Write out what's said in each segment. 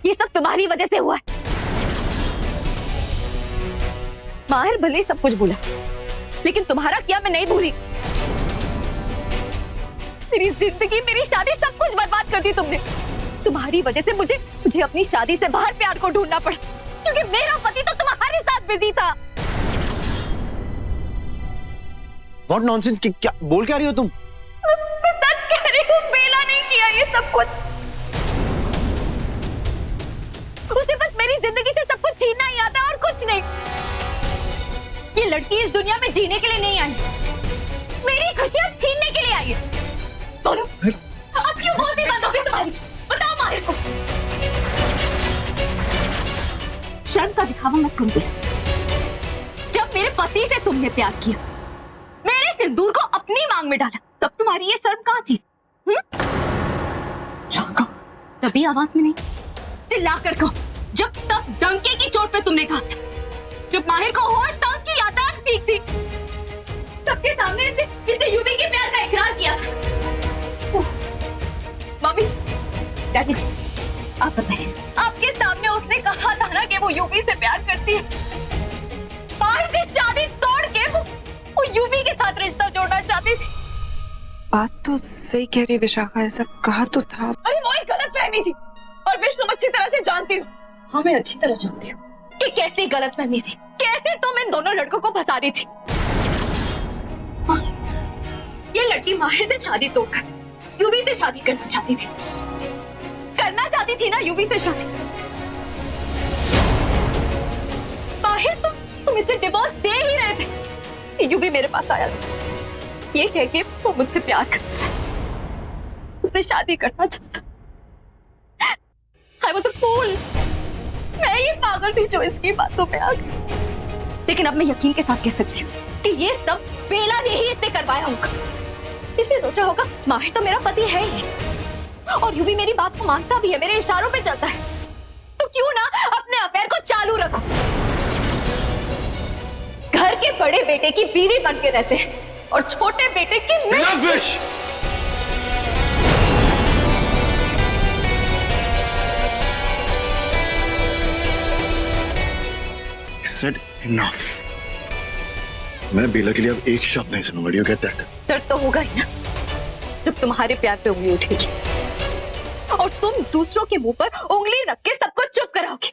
ये सब तुम्हारी वजह से हुआ है। माहिर भले ही सब कुछ भूला, लेकिन तुम्हारा क्या मैं नहीं भूली। मेरी जिंदगी, मेरी शादी, सब कुछ बर्बाद कर दी तुमने। तुम्हारी वजह से मुझे अपनी शादी से बाहर प्यार को ढूंढना पड़ा, क्योंकि मेरा पति तो तुम्हारे साथ बिजी था। What nonsense? क्या बोल क्या रही हो तुम? मैं सच कह रही हूँ, बेला नहीं किया ये सब कुछ। उसे बस मेरी जिंदगी से सब कुछ छीनना ही आता और कुछ नहीं। ये लड़की इस दुनिया में जीने के लिए नहीं आई, मेरी खुशियां छीनने के लिए आई है। बोलो, अब क्यों बोलती बंद हो गई तुम्हारी? बताओ माहिर को। शर्म का दिखावा मत करो। जब मेरे पति से तुमने प्यार किया, मेरे सिंदूर को अपनी मांग में डाला, तब तुम्हारी ये शर्म कहाँ थी? शाका, तभी आवाज में नहीं, चिल्ला कर कहो। जब तब डंके की चोट पे तुमने कहा था, जब माहिर को होश था, उसकी याददाश्त ठीक थी, सबके सामने इसने यूवी के प्यार का इकरार किया था। मम्मी जी, डैडी जी, आप बताइए, आपके सामने उसने कहा था ना कि वो यूवी से प्यार करती है। माहिर से शादी तोड़ के वो यूवी के साथ रिश्ता जोड़ना चाहती थी। बात तो सही कह रही विशाखा, ऐसा कहा तो था। अरे वो एक गलतफहमी थी, और विष्णु तुम अच्छी तरह से जानती हो। हाँ, मैं अच्छी तरह जानती हूँ कि कैसी गलतफहमी थी, कैसे तुम इन दोनों लड़कों को फंसा रही थी। हाँ, ये लड़की माहिर से शादी तोड़कर यूवी से शादी करना चाहती थी ना, यूवी से शादी। माहिर तुम इसे डिवोर्स दे ही रहे थे। यूवी मेरे पास आया था, ये कह के वो मुझसे प्यार करता है, मुझसे शादी करना चाहता। I was a fool। मैं ये पागल थी जो इसकी बातों पे आ गई। लेकिन अब मैं यकीन के साथ कह सकती हूँ कि ये सब बेला ने ही इससे करवाया होगा। इसने सोचा होगा माहिर तो मेरा पति है ही, और यूं भी मेरी बात को मानता भी है, मेरे इशारों पे चलता है, तो क्यों ना अपने अफेयर को चालू रखो। घर के बड़े बेटे की बीवी बन के रहते हैं और छोटे बेटे की Said enough। मैं बेला के लिए अब एक शब्द नहीं सुनूंगा। You get that? दर्द तो होगा ही ना, जब तुम्हारे प्यार पे उंगली उठेगी और तुम दूसरों के मुंह पर उंगली रख के सबको चुप कराओगे।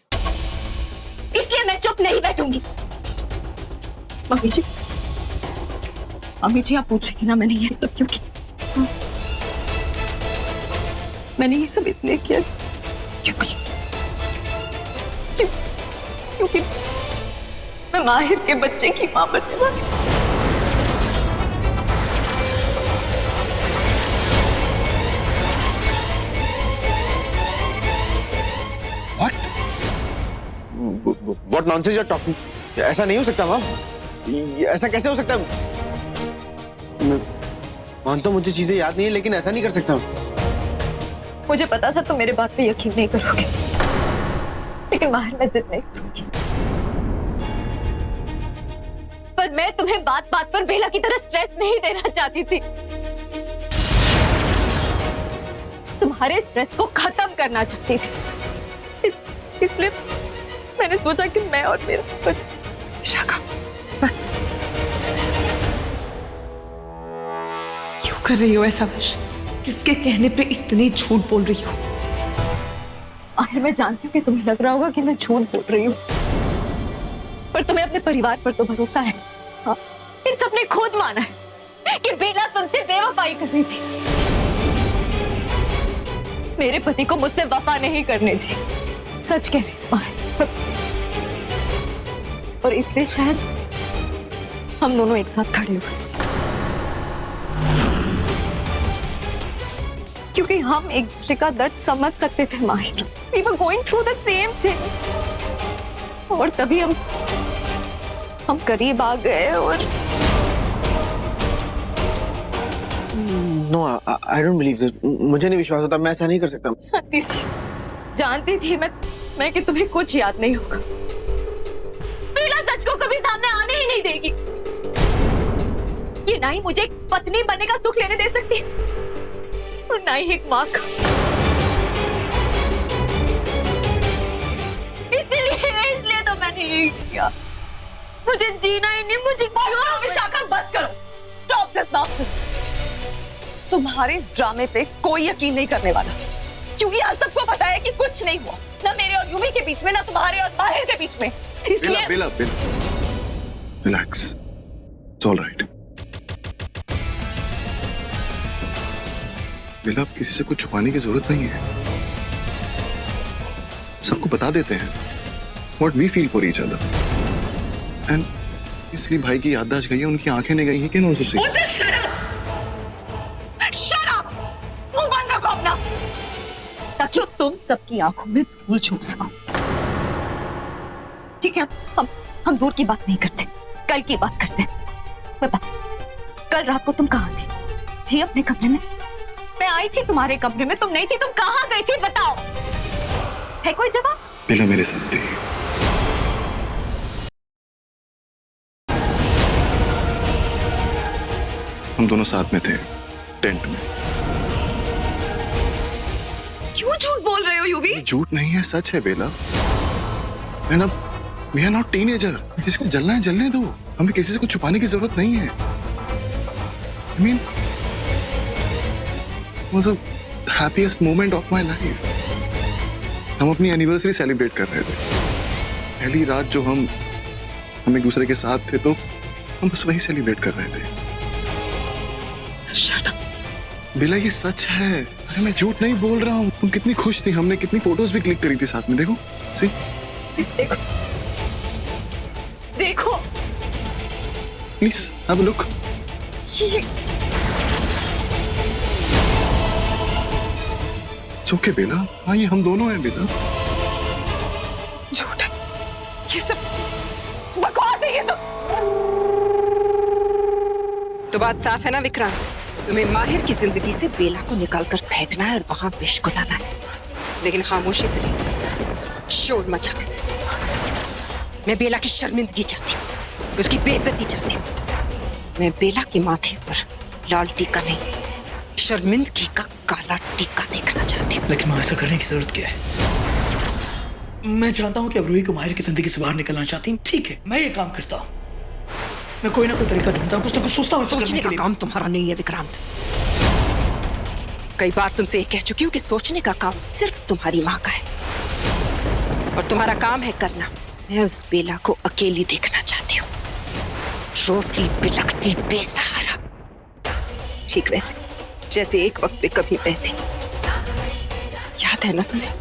इसलिए मैं चुप नहीं बैठूंगी। मम्मी जी आप पूछेंगे ना मैंने ये सब क्यों किया? मैंने ये सब इसलिए किया क्योंकि मैं माहिर के बच्चे की मां बनने वाली। What nonsense you're talking? ऐसा नहीं हो सकता माँ, ऐसा कैसे हो सकता है? मैं मानता हूँ मुझे चीजें याद नहीं है, लेकिन ऐसा नहीं कर सकता। मुझे पता था तुम मेरे बात पे यकीन नहीं करोगे, लेकिन माहिर मैं जिद नहीं करूंगी। पर मैं तुम्हें बात बात पर बेला की तरह स्ट्रेस नहीं देना चाहती थी। तुम्हारे स्ट्रेस को खत्म करना चाहती थी। इसलिए मैंने सोचा कि मैं और मेरा विशाखा बस, क्यों कर रही हो ऐसा? विश, किसके कहने पे इतनी झूठ बोल रही हो? आखिर मैं जानती हूँ कि तुम्हें लग रहा होगा कि मैं झूठ बोल रही हूँ, पर तुम्हें अपने परिवार पर तो भरोसा है। हाँ, इन सब ने खुद माना है कि बेला तुमसे बेवफाई कर रही थी। मेरे पति को मुझसे वफा नहीं करने दी, सच कह रही हूँ। और इसलिए शायद हम दोनों एक साथ खड़े हुए, क्योंकि हम एक दूसरे का दर्द समझ सकते थे। माहिर, we were going through the same thing। और तभी हम करीब आ गए। और No, I don't believe this। मुझे नहीं विश्वास होता, मैं ऐसा नहीं कर सकता। जानती थी मैं कि तुम्हें कुछ याद नहीं होगा। बेला सच को कभी सामने आने ही नहीं देगी। ये ना ही मुझे एक पत्नी बनने का सुख लेने दे सकती और ना ही एक माँ का। ये किया, मुझे जीना ही नहीं, मुझे क्यों? विशाखा बस करो, स्टॉप दिस नॉनसेंस। तुम्हारे इस ड्रामे पे कोई यकीन नहीं करने वाला, क्योंकि आज सबको पता है कि कुछ नहीं हुआ, ना मेरे और यूवी के बीच में, ना तुम्हारे और माहिर के बीच में। इसलिए बेला, रिलैक्स, इट्स ऑल राइट। बेला, अब किसी से कुछ छुपाने की जरूरत नहीं है, सबको बता देते हैं what we feel for each other. And इसलिए भाई की याददाश्त गई है, उनकी आंखें नहीं गई हैं कि नॉन सुसी। मुंह बंद रखो अपना, ताकि तुम सबकी आंखों में धूल झोंक सको। ठीक है, हम दूर की बात नहीं करते, कल की बात करते हैं। बता, कल रात को तुम कहाँ थी अपने कमरे में? मैं आई थी तुम्हारे कमरे में, तुम नहीं थी, तुम कहाँ गई थी? बताओ, है कोई जवाब? बेला मेरे साथ थी। हम दोनों साथ में थे, टेंट में। क्यों झूठ बोल रहे हो यूवी? झूठ नहीं है, सच है बेला। एंड अब वी आर नॉट टीनेजर, किसी को जलना है जलने दो, हमें किसी से कुछ छुपाने की जरूरत नहीं है। I mean, was the happiest moment of my life. हम अपनी एनिवर्सरी सेलिब्रेट कर रहे थे, पहली रात जो हम एक दूसरे के साथ थे, तो हम बस वही सेलिब्रेट कर रहे थे। Shut up. बेला ये सच है, अरे मैं झूठ नहीं बोल रहा हूँ। तुम कितनी खुश थी, हमने कितनी फोटोज भी क्लिक करी थी साथ में, देखो सी। देखो देखो please have a look. Okay Bela, हाँ ये हम दोनों हैं बेला। झूठ है ये सब, बकवास है ये सब। तो बात साफ है ना विक्रांत, तुम्हें माहिर की जिंदगी से बेला को निकालकर फेंकना है और वहां विष को लाना है, लेकिन खामोशी से नहीं, शोर मचा कर। मैं बेला की शर्मिंदगी चाहती हूँ, उसकी बेइज्जती चाहती हूँ। मैं बेला की माथे पर लाल टीका नहीं, शर्मिंदगी का काला टीका देखना चाहती हूँ। लेकिन मां, ऐसा करने की जरूरत क्या है? मैं जानता हूँ कि अब रूही को माहिर की जिंदगी से बाहर निकलना चाहती हूँ, ठीक है, मैं ये काम करता हूँ। मैं कोई ना कोई तरीका ढूंढता हूँ, कुछ ना कुछ सोचता हूँ सोचने का काम तुम्हारा नहीं है विक्रांत। कई बार तुमसे ये कह चुकी हूँ कि सोचने का काम सिर्फ तुम्हारी माँ का है, और तुम्हारा काम है करना। मैं उस बेला को अकेली देखना चाहती हूँ, रोती बिलखती बेसहारा, ठीक वैसे जैसे एक वक्त पे कभी मैं थी। याद है ना तुम्हें?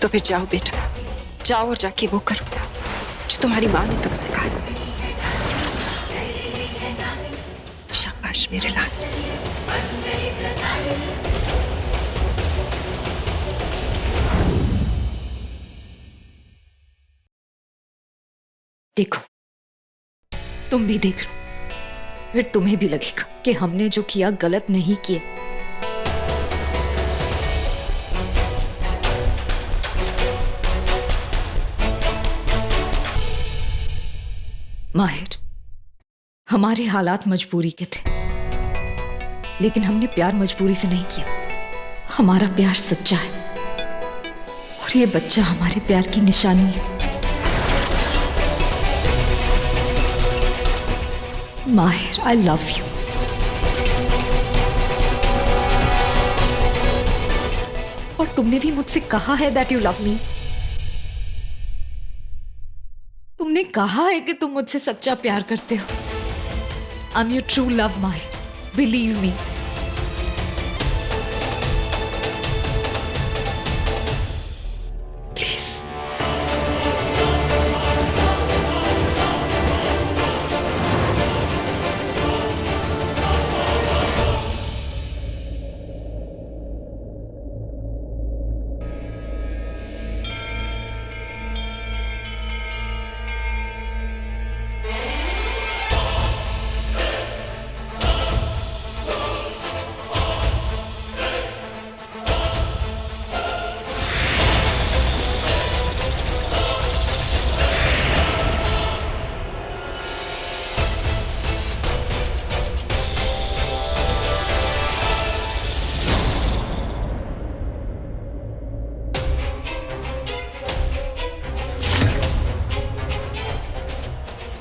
तो फिर जाओ बेटा, जाओ और जाके वो करो जो तुम्हारी माँ ने तुमसे कहा। शाबाश मेरे लाल। देखो, तुम भी देख लो, फिर तुम्हें भी लगेगा कि हमने जो किया गलत नहीं किया। माहिर, हमारे हालात मजबूरी के थे, लेकिन हमने प्यार मजबूरी से नहीं किया। हमारा प्यार सच्चा है, और ये बच्चा हमारे प्यार की निशानी है। माहिर, आई लव यू। और तुमने भी मुझसे कहा है दैट यू लव मी। तुमने कहा है कि तुम मुझसे सच्चा प्यार करते हो। I am your true love माहिर, बिलीव मी।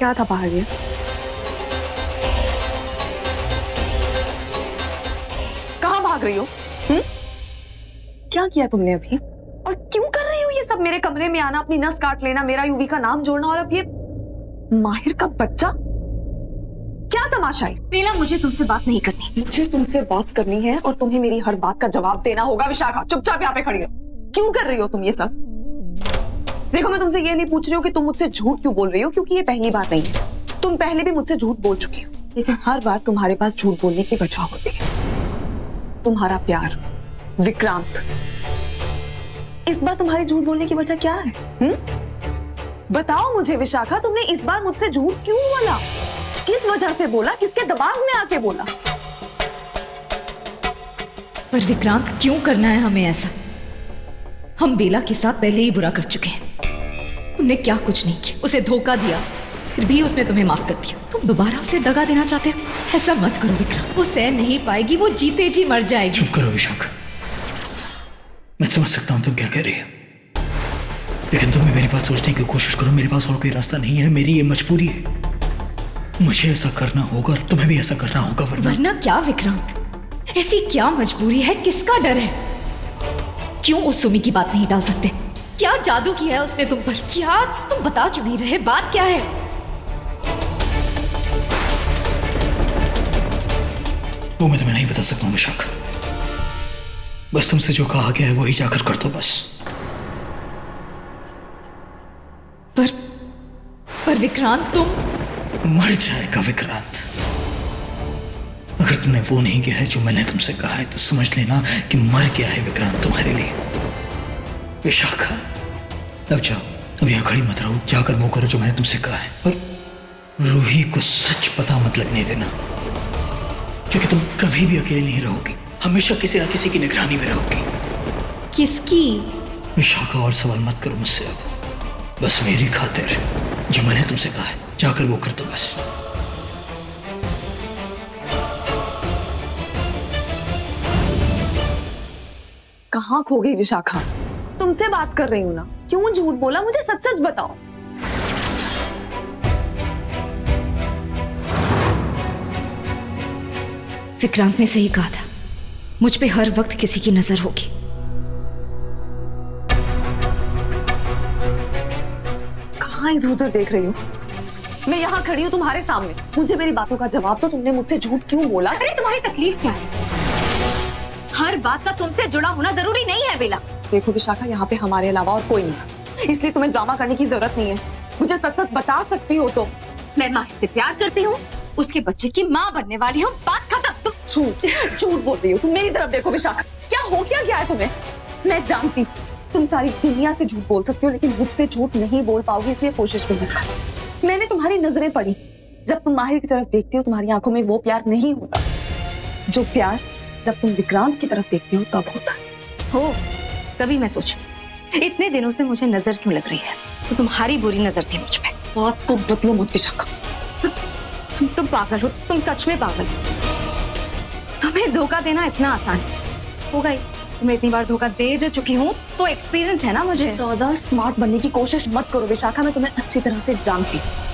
क्या था बाहर ये? कहाँ भाग रही हो? क्या किया तुमने अभी? और क्यों कर रही हो ये सब? मेरे कमरे में आना, अपनी नस काट लेना, मेरा यूवी का नाम जोड़ना, और अब ये माहिर का बच्चा? क्या तमाशा है? बेला, मुझे तुमसे बात नहीं करनी। मुझे तुमसे बात करनी है और तुम्हें मेरी हर बात का जवाब देना होगा। विशाखा, चुपचाप यहाँ पे खड़ी हो। क्यों कर रही हो तुम ये सब? देखो, मैं तुमसे ये नहीं पूछ रही हूँ कि तुम मुझसे झूठ क्यों बोल रही हो, क्योंकि ये पहली बार नहीं है। तुम पहले भी मुझसे झूठ बोल चुकी हो, लेकिन हर बार तुम्हारे पास झूठ बोलने की वजह होती है। तुम्हारा प्यार विक्रांत। इस बार तुम्हारी झूठ बोलने की वजह क्या है? बताओ मुझे विशाखा, तुमने इस बार मुझसे झूठ क्यों बोला? किस वजह से बोला? किसके दबाव में आके बोला? पर विक्रांत, क्यों करना है हमें ऐसा? हम बेला के साथ पहले ही बुरा कर चुके हैं। तुमने क्या कुछ नहीं किया, उसे धोखा दिया, फिर भी उसने तुम्हें माफ कर दिया। तुम दोबारा उसे दगा देना चाहते हो? ऐसा मत करो विक्रांत, वो सह नहीं पाएगी, वो जीते जी मर जाएगी। चुप करो विशाखा, मैं समझ सकता हूं तुम क्या कह रही हो, लेकिन तुम मेरी बात सोचने की कोशिश करो। मेरे पास और कोई रास्ता नहीं है, मेरी ये मजबूरी है। मुझे ऐसा करना होगा, तुम्हें भी ऐसा करना होगा, वरना क्या विक्रांत? ऐसी क्या मजबूरी है? किसका डर है? क्यों उस सुमी की बात नहीं टाल सकते? क्या जादू किया है उसने तुम पर? क्या तुम बता क्यों नहीं रहे? बात क्या है? वो मैं तुम्हें नहीं बता सकता हूं विशाखा, बस तुमसे जो कहा गया है वही जाकर कर दो बस। पर विक्रांत, तुम मर जाएगा विक्रांत। अगर तुमने वो नहीं किया है जो मैंने तुमसे कहा है, तो समझ लेना कि मर गया है विक्रांत तुम्हारे लिए। विशाखा, अब जाओ, अब यहाँ खड़ी मत रहो, जाकर वो करो जो मैंने तुमसे कहा है। और रूही को सच पता मत लगने देना, क्योंकि तुम कभी भी अकेले नहीं रहोगी, हमेशा किसी न किसी की निगरानी में रहोगी। किसकी? विशाखा, और सवाल मत करो मुझसे अब, बस मेरी खातिर जो मैंने तुमसे कहा है जाकर वो कर दो बस। कहाँ खो गई विशाखा? तुमसे बात कर रही हूँ ना, क्यों झूठ बोला? मुझे सच सच बताओ। विक्रांत ने सही कहा था, मुझ पे हर वक्त किसी की नजर होगी। कहाँ इधर उधर देख रही हो? मैं यहाँ खड़ी हूँ तुम्हारे सामने, मुझे मेरी बातों का जवाब दो। तुमने मुझसे झूठ क्यों बोला? अरे तुम्हारी तकलीफ क्या है? हर बात का तुमसे जुड़ा होना जरूरी नहीं है बेला। देखो विशाखा, यहाँ पे हमारे अलावा और कोई नहीं, इसलिए तुम्हें ड्रामा करने की जरूरत नहीं है। मुझे सच सच बता सकती हो तुम। मैं माहिर से प्यार करती हूँ, उसके बच्चे की माँ बनने वाली हूँ, बात खत्म। तुम झूठ बोल रही हो। तुम मेरी तरफ देखो विशाखा, क्या हो क्या गया है तुम्हें? मैं जानती तुम सारी दुनिया से झूठ बोल सकती हो, लेकिन मुझसे झूठ नहीं बोल पाओगी, इसलिए कोशिश भी मत करो। मैंने तुम्हारी नजरें पढ़ी, जब तुम माहिर की तरफ देखती हो तुम्हारी आंखों में वो प्यार नहीं होता जो प्यार जब तुम विक्रांत की तरफ देखती हो तब होता हो। तभी मैं सोचूं इतने दिनों से मुझे नजर क्यों लग रही है, तो तुम्हारी बुरी नजर थी मुझ पे। बात तो बदलो मत विशाखा। तुम पागल हो, तुम सच में पागल हो। तुम्हें धोखा देना इतना आसान होगा ही। तुम्हें इतनी बार धोखा दे जो चुकी हूँ, तो एक्सपीरियंस है ना मुझे। ज्यादा स्मार्ट बनने की कोशिश मत करो विशाखा, मैं तुम्हें अच्छी तरह से जानती हूँ।